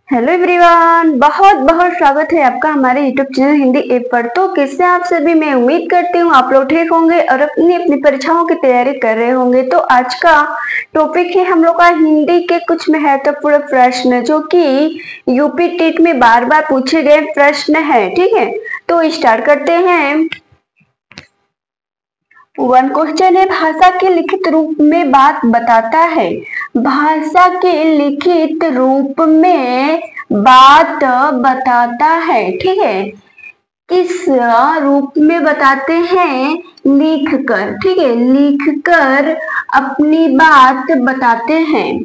Hello everyone, बहुत बहुत स्वागत है आपका हमारे यूट्यूब चैनल हिंदी ऐप पर। तो कैसे आप सभी, मैं उम्मीद करती हूँ आप लोग ठीक होंगे और अपनी अपनी परीक्षाओं की तैयारी कर रहे होंगे। तो आज का टॉपिक है हम लोग का हिंदी के कुछ महत्वपूर्ण प्रश्न, जो कि यूपी टेट में बार बार पूछे गए प्रश्न है। ठीक है, तो स्टार्ट करते हैं। वन क्वेश्चन है, भाषा के लिखित रूप में बात बताता है। भाषा के लिखित रूप में बात बताता है। ठीक है, किस रूप में बताते हैं? लिख कर। ठीक है, लिख कर अपनी बात बताते हैं।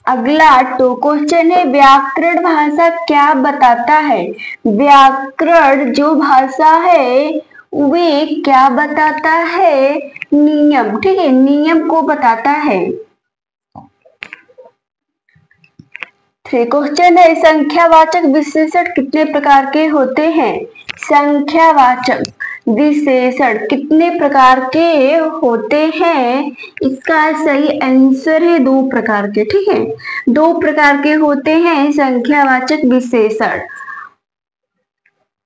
अगला तो क्वेश्चन है, व्याकरण भाषा क्या बताता है? व्याकरण जो भाषा है वे क्या बताता है? नियम। ठीक है, नियम को बताता है। क्वेश्चन है, संख्यावाचक विशेषण कितने प्रकार के होते हैं? संख्यावाचक विशेषण कितने प्रकार के होते हैं? इसका सही आंसर है 2 प्रकार के। ठीक है, 2 प्रकार के होते हैं संख्यावाचक विशेषण।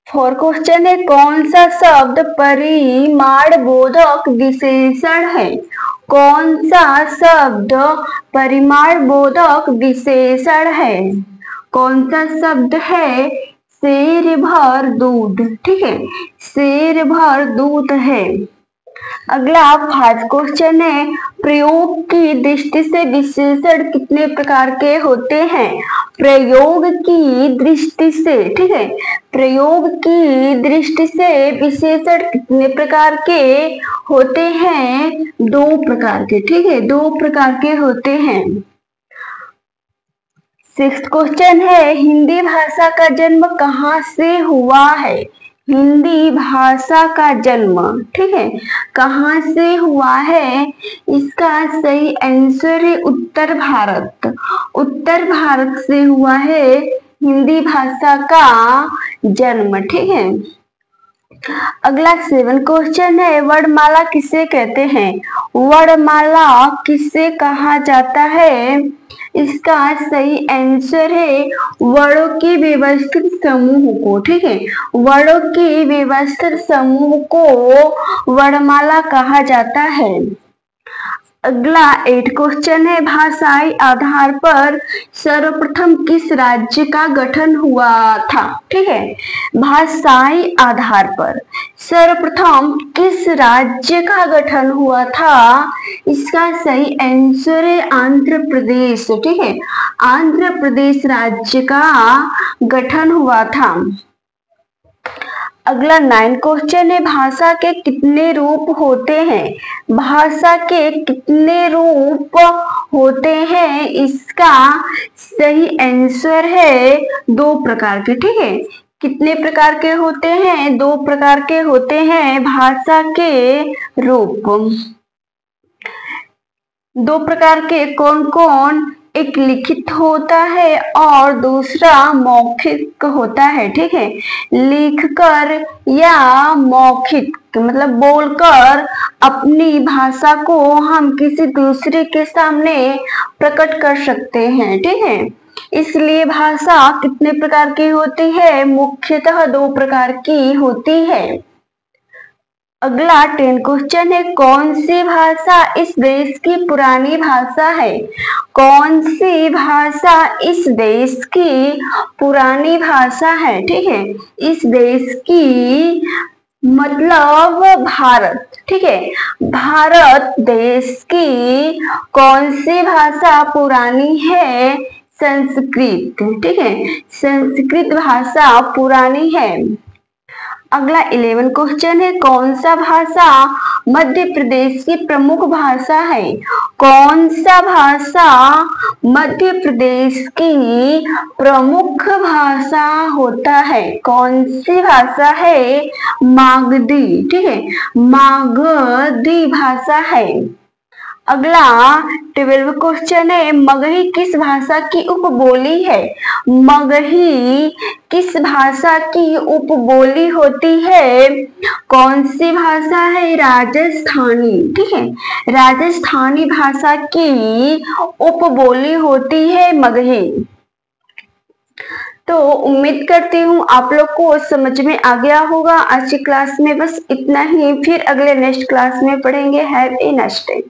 4 क्वेश्चन है, कौन सा शब्द परिमाणबोधक विशेषण है? कौन सा शब्द परिमाणबोधक विशेषण है? कौन सा शब्द है? शेर भर दूध। ठीक है, शेर भर दूध है। अगला 5 क्वेश्चन है, प्रयोग की दृष्टि से विशेषण कितने प्रकार के होते हैं? प्रयोग की दृष्टि से। ठीक है, प्रयोग की दृष्टि से विशेषण कितने प्रकार के होते हैं? 2 प्रकार के। ठीक है, 2 प्रकार के होते हैं। 6 क्वेश्चन है, हिंदी भाषा का जन्म कहाँ से हुआ है? हिंदी भाषा का जन्म, ठीक है, कहाँ से हुआ है? इसका सही आंसर है उत्तर भारत। उत्तर भारत से हुआ है हिंदी भाषा का जन्म। ठीक है, अगला 7 क्वेश्चन है, वर्णमाला किसे कहते हैं? वर्णमाला किसे कहा जाता है? इसका सही आंसर है वर्णों के व्यवस्थित समूह को। ठीक है, वर्णों के व्यवस्थित समूह को वर्णमाला कहा जाता है। अगला 8 क्वेश्चन है, भाषाई आधार पर सर्वप्रथम किस राज्य का गठन हुआ था? ठीक है, भाषाई आधार पर सर्वप्रथम किस राज्य का गठन हुआ था? इसका सही आंसर है आंध्र प्रदेश। ठीक है, आंध्र प्रदेश राज्य का गठन हुआ था। अगला 9 क्वेश्चन है, भाषा के कितने रूप होते हैं? भाषा के कितने रूप होते हैं? इसका सही आंसर है 2 प्रकार के। ठीक है, कितने प्रकार के होते हैं? 2 प्रकार के होते हैं भाषा के रूप। 2 प्रकार के कौन कौन? एक लिखित होता है और दूसरा मौखिक होता है। ठीक है, लिखकर या मौखिक मतलब बोलकर अपनी भाषा को हम किसी दूसरे के सामने प्रकट कर सकते हैं। ठीक है, इसलिए भाषा कितने प्रकार की होती है? मुख्यतः 2 प्रकार की होती है। अगला 10 क्वेश्चन है, कौन सी भाषा इस देश की पुरानी भाषा है? कौन सी भाषा इस देश की पुरानी भाषा है? ठीक है, इस देश की मतलब भारत। ठीक है, भारत देश की कौन सी भाषा पुरानी है? संस्कृत। ठीक है, संस्कृत भाषा पुरानी है। अगला 11 क्वेश्चन है, कौन सा भाषा मध्य प्रदेश की प्रमुख भाषा है? कौन सा भाषा मध्य प्रदेश की प्रमुख भाषा होता है? कौन सी भाषा है? मागधी। ठीक है, मागधी भाषा है। अगला 12 क्वेश्चन है, मगही किस भाषा की उपबोली है? मगही किस भाषा की उपबोली होती है? कौन सी भाषा है? राजस्थानी। ठीक है, राजस्थानी भाषा की उपबोली होती है मगही। तो उम्मीद करती हूँ आप लोग को समझ में आ गया होगा। आज की क्लास में बस इतना ही, फिर अगले नेक्स्ट क्लास में पढ़ेंगे। Have a nice day.